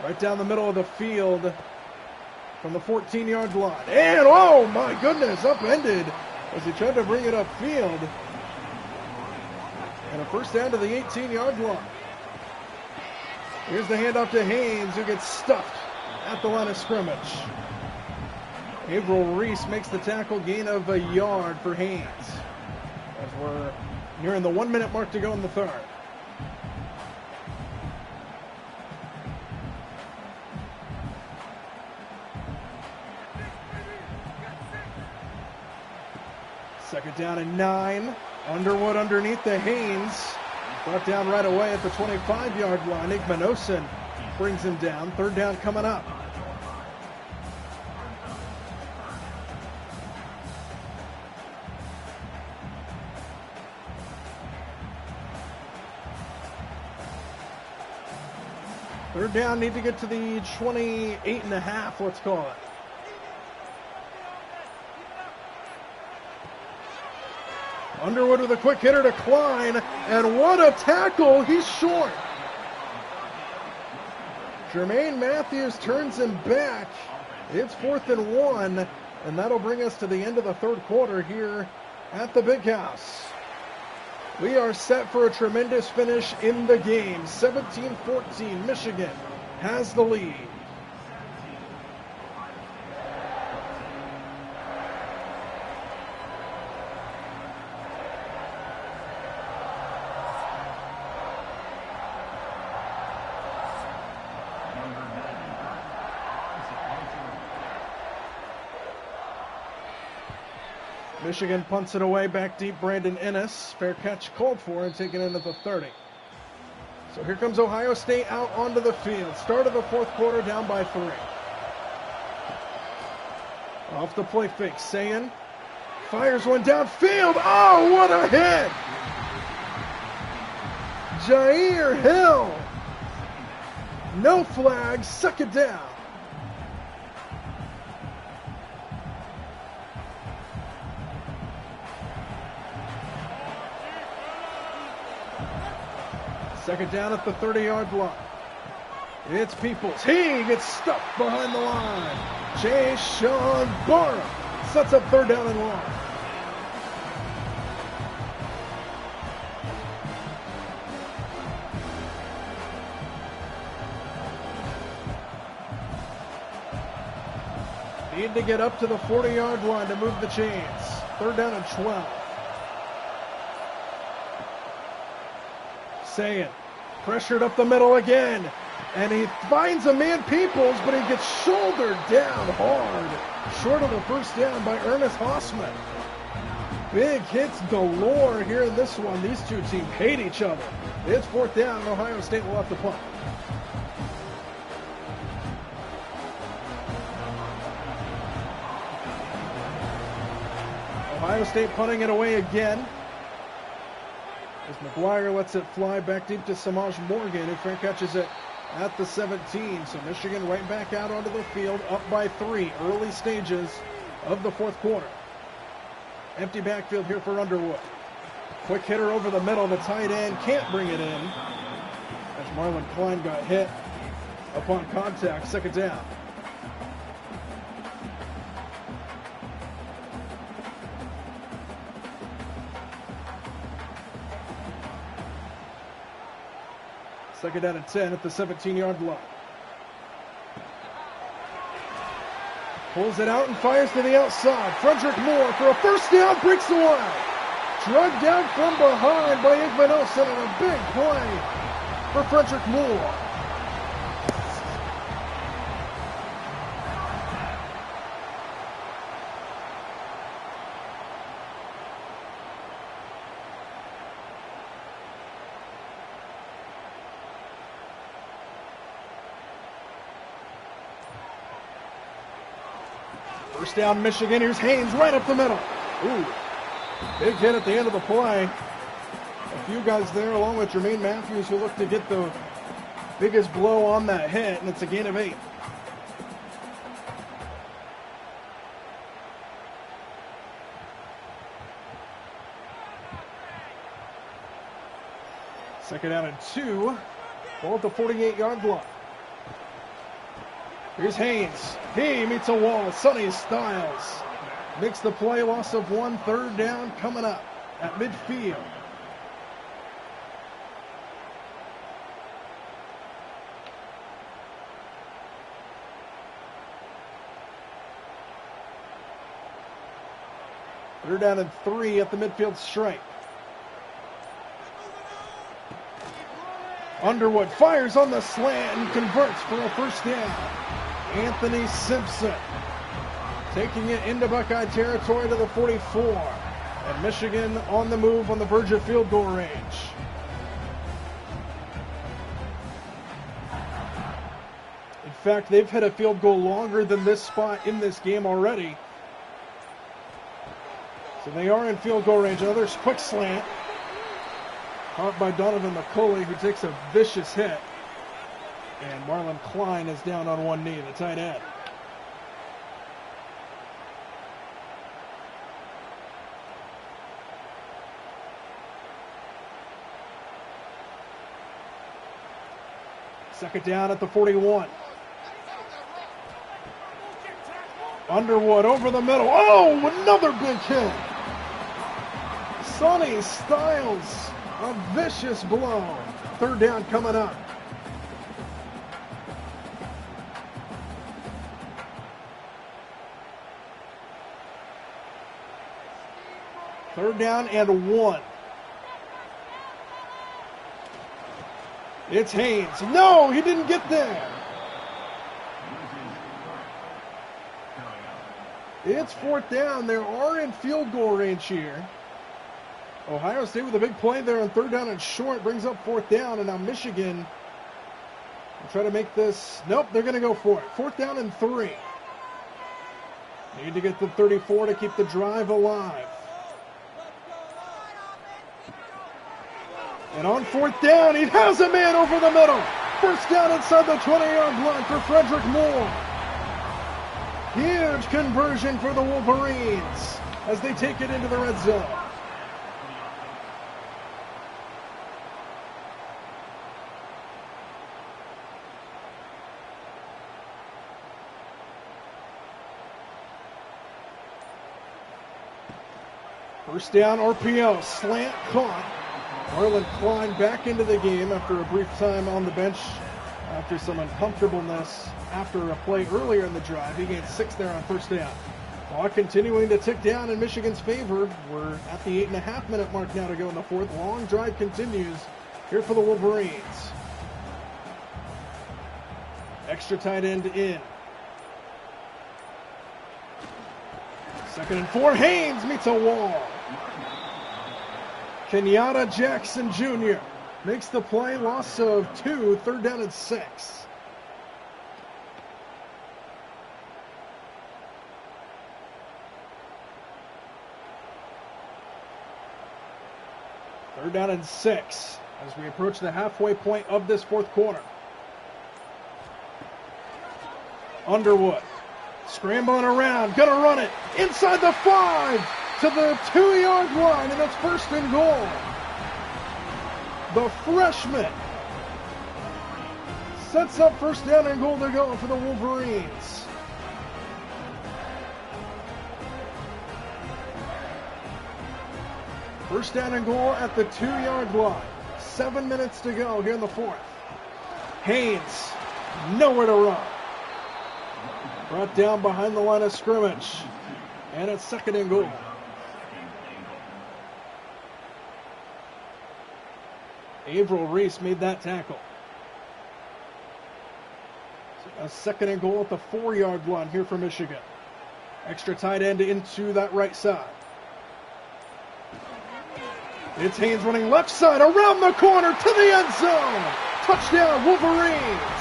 Right down the middle of the field from the 14-yard line. And, oh my goodness, upended as he tried to bring it upfield. And a first down to the 18-yard line. Here's the handoff to Haynes, who gets stuffed at the line of scrimmage. Averill Reese makes the tackle, gain of a yard for Haynes. As we're nearing the 1 minute mark to go in the third. Second down and 9. Underwood underneath the Haynes. Brought down right away at the 25-yard line. Igmanosin brings him down. Third down coming up. Third down, need to get to the 28 and a half, let's call it. Underwood with a quick hitter to Klein, and what a tackle, he's short. Jermaine Matthews turns him back. It's 4th and 1, and that'll bring us to the end of the third quarter here at the Big House. We are set for a tremendous finish in the game. 17-14, Michigan has the lead. Michigan punts it away, back deep, Brandon Innes. Fair catch called for and taken in at the 30. So here comes Ohio State out onto the field. Start of the fourth quarter, down by 3. Off the play fake, Sayan fires one downfield. Oh, what a hit! Jair Hill. No flag, second down. Second down at the 30-yard line. It's Peoples. He gets stuffed behind the line. Jay-Sean Barham sets up third down and long. Need to get up to the 40-yard line to move the chains. Third down and 12. Sayan pressured up the middle again. And he finds a man, Peoples, but he gets shouldered down hard. Short of the first down by Ernest Hossman. Big hits galore here in this one. These two teams hate each other. It's fourth down, and Ohio State will have to punt. Ohio State punting it away again. As McGuire lets it fly back deep to Samaj Morgan, who catches it at the 17. So Michigan right back out onto the field, up by 3, early stages of the fourth quarter. Empty backfield here for Underwood. Quick hitter over the middle, the tight end can't bring it in, as Marlon Klein got hit upon contact, second down. Second down and 10 at the 17-yard line. Pulls it out and fires to the outside. Frederick Moore for a first down, breaks the line. Drugged down from behind by Igvanosa on a big play for Frederick Moore. First down, Michigan. Here's Haynes right up the middle. Ooh, big hit at the end of the play. A few guys there, along with Jermaine Matthews, who look to get the biggest blow on that hit, and it's a gain of 8. Second down and 2. Ball at the 48-yard line. Here's Haynes. He meets a wall. Sonny Styles makes the play. Loss of 1. Third down coming up at midfield. Third down and 3 at the midfield stripe. Underwood fires on the slant and converts for a first down. Anthony Simpson taking it into Buckeye territory to the 44. And Michigan on the move on the verge of field goal range. In fact, they've hit a field goal longer than this spot in this game already. So they are in field goal range. Another quick slant. Caught by Donovan McCulley, who takes a vicious hit. And Marlon Klein is down on one knee, the tight end. Second down at the 41. Underwood over the middle. Oh, another big hit. Sonny Styles, a vicious blow. Third down coming up. Third down and 1. It's Haynes. No, he didn't get there. It's fourth down. They are in field goal range here. Ohio State with a big play there on third down and short brings up fourth down, and now Michigan will try to make this. Nope, they're going to go for it. Fourth down and 3. Need to get the 34 to keep the drive alive. And on fourth down, he has a man over the middle. First down inside the 20-yard line for Frederick Moore. Huge conversion for the Wolverines as they take it into the red zone. First down, RPO, slant caught. Marlon Klein back into the game after a brief time on the bench after some uncomfortableness after a play earlier in the drive. He gained 6 there on first down. Clock continuing to tick down in Michigan's favor. We're at the 8.5-minute mark now to go in the fourth. Long drive continues here for the Wolverines. Extra tight end in. 2nd and 4. Haynes meets a wall. Kenyatta Jackson Jr. makes the play. Loss of 2. Third down and 6. Third down and 6 as we approach the halfway point of this fourth quarter. Underwood scrambling around, gonna run it inside the 5 to the 2-yard line, and that's first and goal. The freshman sets up first down and goal to go for the Wolverines. First down and goal at the 2-yard line. 7 minutes to go here in the fourth. Haynes, nowhere to run. Brought down behind the line of scrimmage. And it's 2nd and goal. Averill Reese made that tackle. So a 2nd and goal at the 4-yard line here for Michigan. Extra tight end into that right side. It's Haynes running left side, around the corner to the end zone. Touchdown, Wolverines.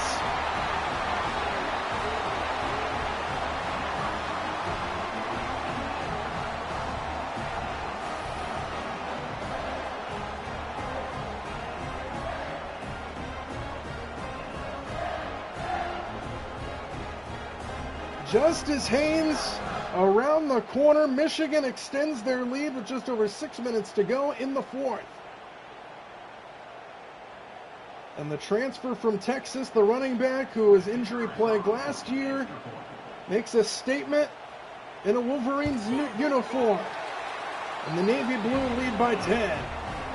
Just as Haynes around the corner, Michigan extends their lead with just over 6 minutes to go in the fourth. And the transfer from Texas, the running back who was injury plagued last year, makes a statement in a Wolverines uniform. And the Navy Blue lead by 10.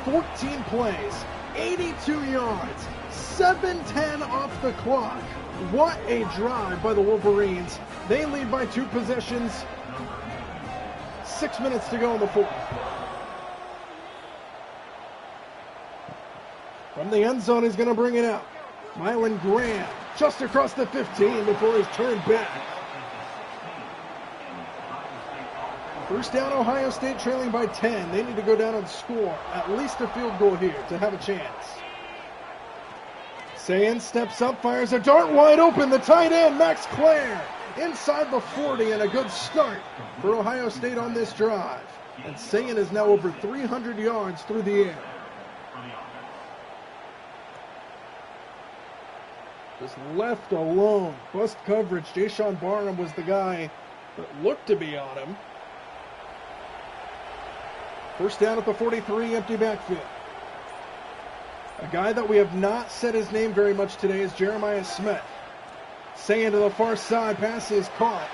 14 plays, 82 yards, 7:10 off the clock. What a drive by the Wolverines. They lead by 2 possessions. 6 minutes to go in the fourth. From the end zone, he's going to bring it out. Mylan Graham just across the 15 before he's turned back. First down, Ohio State trailing by 10. They need to go down and score at least a field goal here to have a chance. Sayan steps up, fires a dart wide open. The tight end, Max Clare, inside the 40, and a good start for Ohio State on this drive. And Sayan is now over 300 yards through the air. Just left alone. Bust coverage. Jashawn Barham was the guy that looked to be on him. First down at the 43, empty backfield. A guy that we have not said his name very much today is Jeremiah Smith. Sayan to the far side, pass is caught.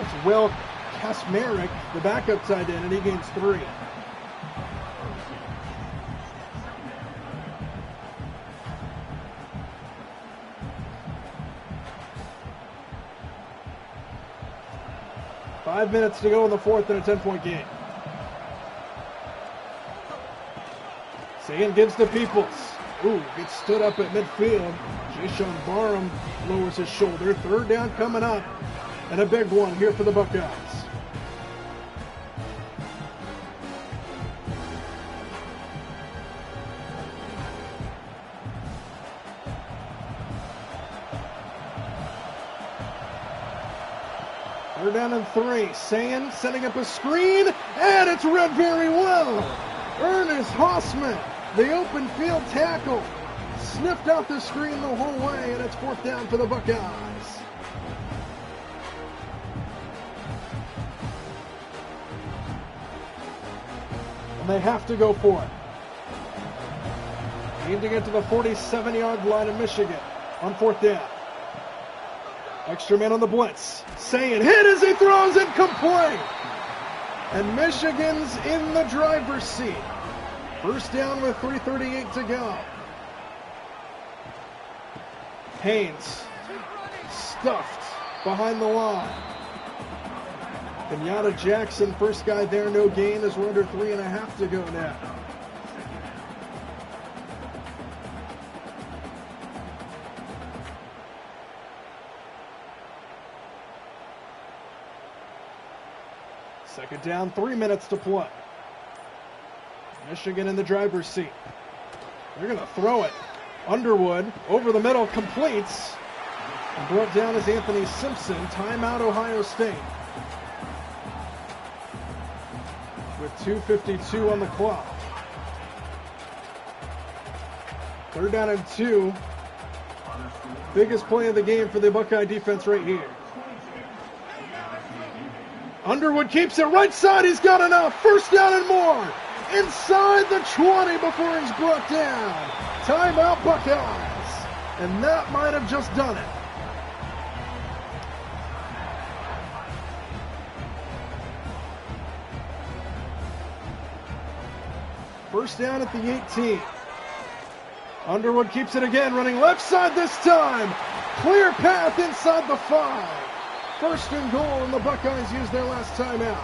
It's Will Kasmerick, the backup tight end, and he gains 3. Five minutes to go in the fourth in a 10-point game. Sayan gives to Peoples. Ooh, gets stood up at midfield. Jashawn Barham lowers his shoulder. Third down coming up. And a big one here for the Buckeyes. They're down in 3. Sand setting up a screen, and it's read very well. Ernest Hossman, the open field tackle, sniffed out the screen the whole way, and it's 4th down for the Buckeyes. And they have to go for it. Need to get to the 47-yard line of Michigan on 4th down. Extra man on the blitz. Saying hit as he throws, incomplete. And Michigan's in the driver's seat. 1st down with 3:38 to go. Haynes stuffed behind the line. Kenyatta Jackson, first guy there, no gain as we're under 3.5 to go now. Second down, 3 minutes to play. Michigan in the driver's seat. They're going to throw it. Underwood over the middle, completes. And brought down is Anthony Simpson. Timeout, Ohio State. With 2:52 on the clock. 3rd down and 2. Biggest play of the game for the Buckeye defense right here. Underwood keeps it right side. He's got enough. 1st down and more. Inside the 20 before he's brought down. Timeout, Buckeyes. And that might have just done it. First down at the 18. Underwood keeps it again, running left side this time. Clear path inside the 5. 1st and goal, and the Buckeyes use their last timeout.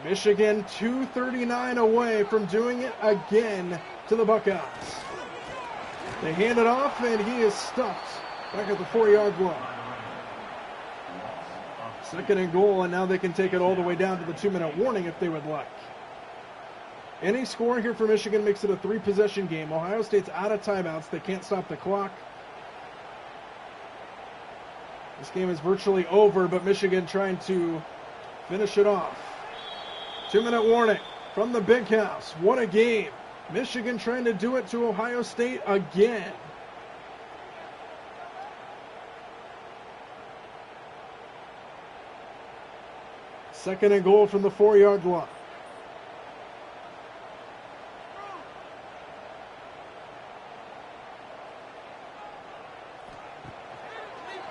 Michigan 2:39 away from doing it again to the Buckeyes. They hand it off, and he is stuffed back at the 4-yard line. 2nd and goal, and now they can take it all the way down to the 2-minute warning if they would like. Any score here for Michigan makes it a 3-possession game. Ohio State's out of timeouts. They can't stop the clock. This game is virtually over, but Michigan trying to finish it off. 2-minute warning from the Big House. What a game. Michigan trying to do it to Ohio State again. Second and goal from the 4-yard line.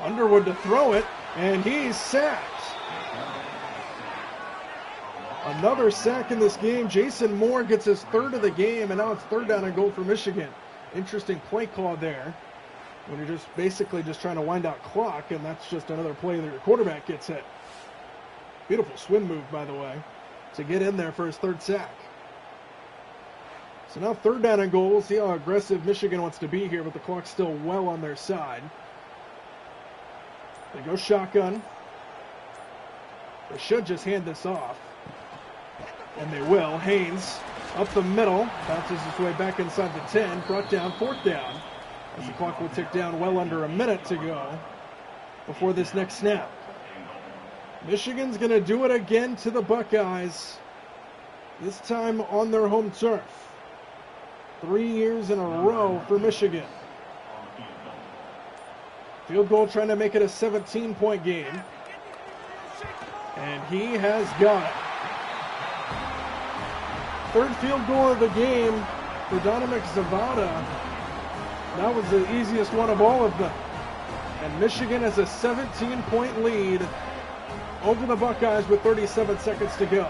Underwood to throw it, and he's sacked. Another sack in this game. Jason Moore gets his 3rd of the game, and now it's 3rd down and goal for Michigan. Interesting play call there, when you're just basically just trying to wind out clock, and that's just another play that your quarterback gets hit. Beautiful swim move, by the way, to get in there for his 3rd sack. So now 3rd down and goal. We'll see how aggressive Michigan wants to be here, but the clock's still well on their side. They go shotgun. They should just hand this off. And they will. Haynes up the middle. Bounces his way back inside the 10. Brought down, 4th down. As the clock will tick down well under a minute to go before this next snap. Michigan's going to do it again to the Buckeyes. This time on their home turf. 3 years in a row for Michigan. Field goal trying to make it a 17-point game. And he has got it. 3rd field goal of the game for Donovan Zavada. That was the easiest one of all of them. And Michigan has a 17-point lead over the Buckeyes with 37 seconds to go.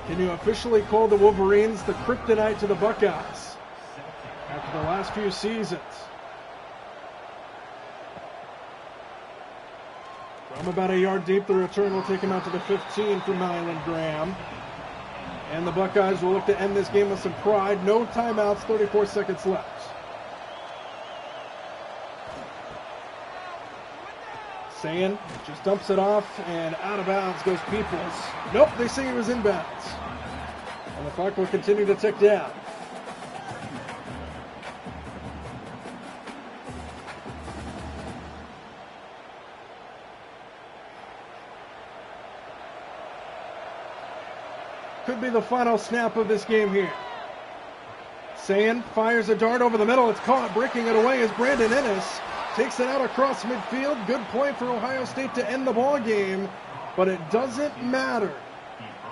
Can you officially call the Wolverines the kryptonite to the Buckeyes after the last few seasons? From about a yard deep, the return will take him out to the 15 for Nyland Graham. And the Buckeyes will look to end this game with some pride. No timeouts, 34 seconds left. Sayin just dumps it off, and out of bounds goes Peoples. Nope, they say he was inbounds. And the clock will continue to tick down. Could be the final snap of this game here. Sayan fires a dart over the middle. It's caught. Breaking it away is Brandon Ennis. Takes it out across midfield. Good play for Ohio State to end the ball game, but it doesn't matter.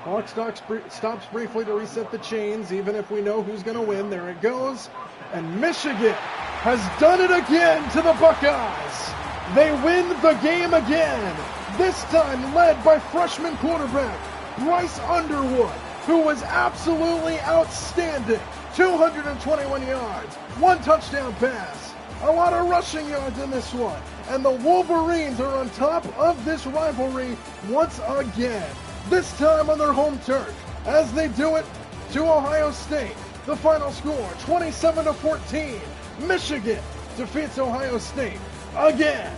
Clock stops briefly to reset the chains, even if we know who's going to win. There it goes. And Michigan has done it again to the Buckeyes. They win the game again. This time led by freshman quarterback Bryce Underwood, who was absolutely outstanding. 221 yards, 1 touchdown pass, a lot of rushing yards in this one. And the Wolverines are on top of this rivalry once again, this time on their home turf, as they do it to Ohio State. The final score, 27-14. Michigan defeats Ohio State again.